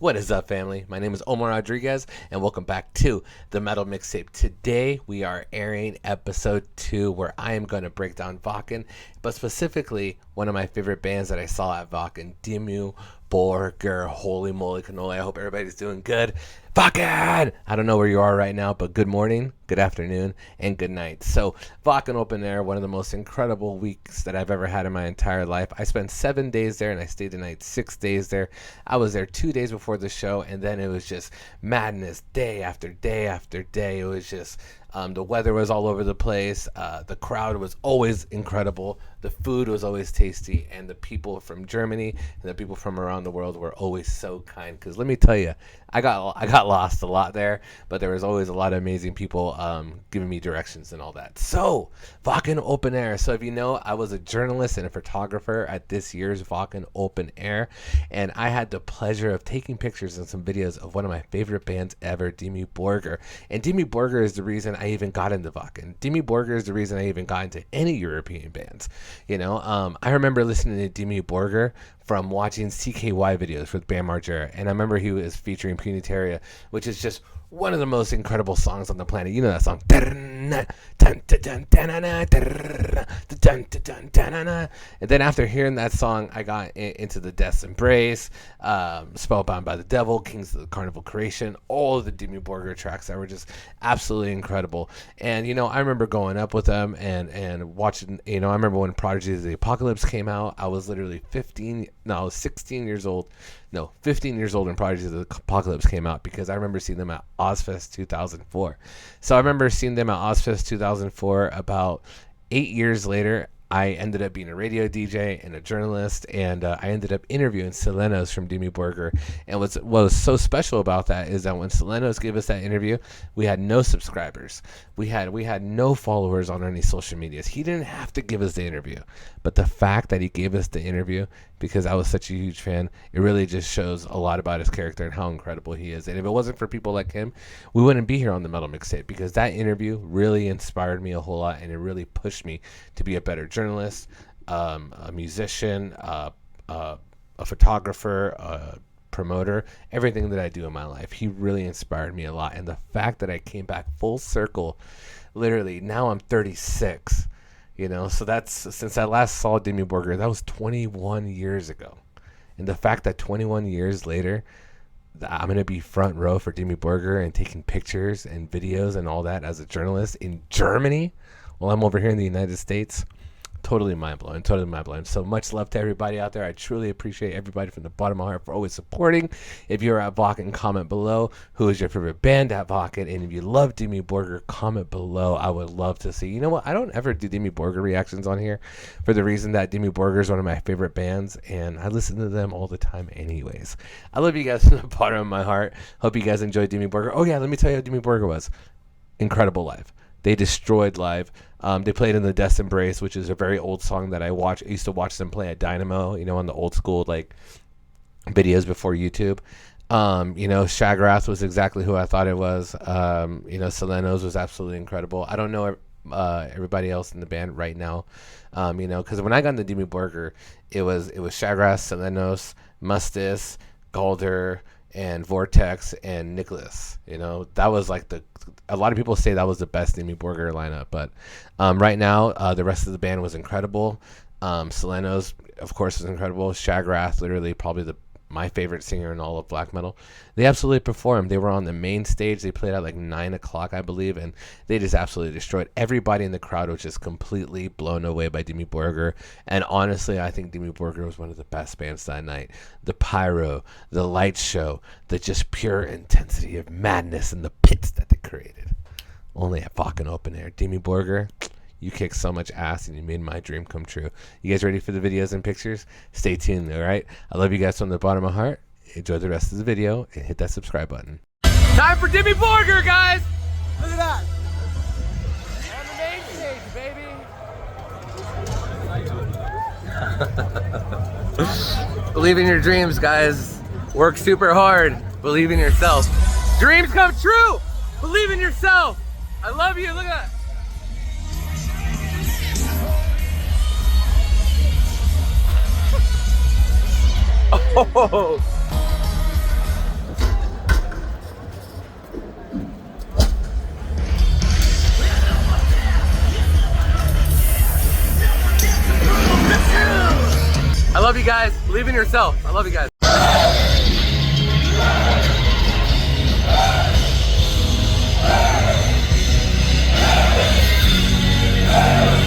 What is up, family? My name is Omar Rodriguez, and welcome back to the Metal Mixtape. Today, we are airing episode 2, where I am going to break down Wacken, but specifically, one of my favorite bands that I saw at Wacken, DIMMU BORGIR. Holy moly cannoli, I hope everybody's doing good. Wacken! I don't know where you are right now, but good morning, good afternoon, and good night. So, Wacken Open Air, one of the most incredible weeks that I've ever had in my entire life. I spent 7 days there, and I stayed the night 6 days there. I was there 2 days before the show, and then it was just madness day after day after day. It was just the weather was all over the place. The crowd was always incredible. The food was always tasty, and the people from Germany and the people from around the world were always so kind. Because let me tell you, I got lost a lot there, but there was always a lot of amazing people giving me directions and all that. So, Wacken Open Air. So if you know, I was a journalist and a photographer at this year's Wacken Open Air, and I had the pleasure of taking pictures and some videos of one of my favorite bands ever, DIMMU BORGIR. And DIMMU BORGIR is the reason I even got into Wacken. DIMMU BORGIR is the reason I even got into any European bands. You know, I remember listening to DIMMU BORGIR from watching CKY videos with Band Margera, and I remember he was featuring Punitaria, which is just one of the most incredible songs on the planet. You know that song. And then after hearing that song, I got into the Death's Embrace, Spellbound by the Devil, Kings of the Carnival Creation, all of the DIMMU BORGIR tracks that were just absolutely incredible. And, you know, I remember going up with them and watching, you know, I remember when Prodigy of the Apocalypse came out. I was literally 16 years old. No, 15 years old when Prodigy of the Apocalypse came out, because I remember seeing them at Ozfest 2004. So I remember seeing them at Ozfest 2004. About 8 years later, I ended up being a radio DJ and a journalist, and I ended up interviewing Selenos from DIMMU BORGIR. And what was so special about that is that when Selenos gave us that interview, we had no subscribers. We had no followers on any social medias. He didn't have to give us the interview, but the fact that he gave us the interview, because I was such a huge fan, it really just shows a lot about his character and how incredible he is. And if it wasn't for people like him, we wouldn't be here on the Metal Mixtape, because that interview really inspired me a whole lot, and it really pushed me to be a better journalist, a musician, a photographer, a promoter, everything that I do in my life. He really inspired me a lot. And the fact that I came back full circle, literally, now I'm 36. You know, so that's, since I last saw DIMMU BORGIR, that was 21 years ago. And the fact that 21 years later, I'm going to be front row for DIMMU BORGIR and taking pictures and videos and all that as a journalist in Germany, while I'm over here in the United States, totally mind-blowing, totally mind-blowing. So much love to everybody out there. I truly appreciate everybody from the bottom of my heart for always supporting. If you're at Wacken, comment below who is your favorite band at Wacken, and if you love DIMMU BORGIR, comment below. I would love to see. You know what? I don't ever do DIMMU BORGIR reactions on here, for the reason that DIMMU BORGIR is one of my favorite bands, and I listen to them all the time anyways. I love you guys from the bottom of my heart. Hope you guys enjoyed DIMMU BORGIR. Oh yeah, let me tell you how DIMMU BORGIR was. Incredible live. They destroyed live. They played in the Death's Embrace, which is a very old song that I used to watch them play at Dynamo, you know, on the old school, like, videos before YouTube. You know, Shagrath was exactly who I thought it was. You know, Selenos was absolutely incredible. I don't know everybody else in the band right now, you know, because when I got into DIMMU BORGIR, it was Shagrath, Selenos, Mustis, Galder, and Vortex, and Nicholas. You know, that was like a lot of people say that was the best DIMMU BORGIR lineup, but right now, the rest of the band was incredible. Selenos, of course, was incredible. Shagrath, literally probably my favorite singer in all of black metal. They absolutely performed. They were on the main stage. They played at like 9 o'clock, I believe, and they just absolutely destroyed. Everybody in the crowd was just completely blown away by DIMMU BORGIR. And honestly, I think DIMMU BORGIR was one of the best bands that night. The pyro, the light show, the just pure intensity of madness and the pits that they created. Only at Wacken Open Air. DIMMU BORGIR, you kicked so much ass and you made my dream come true. You guys ready for the videos and pictures? Stay tuned, all right? I love you guys from the bottom of my heart. Enjoy the rest of the video and hit that subscribe button. Time for DIMMU BORGIR, guys! Look at that! On the main stage, baby! Believe in your dreams, guys. Work super hard. Believe in yourself. Dreams come true! Believe in yourself! I love you, look at that! Oh! guys. Believe in yourself. I love you guys. Yeah.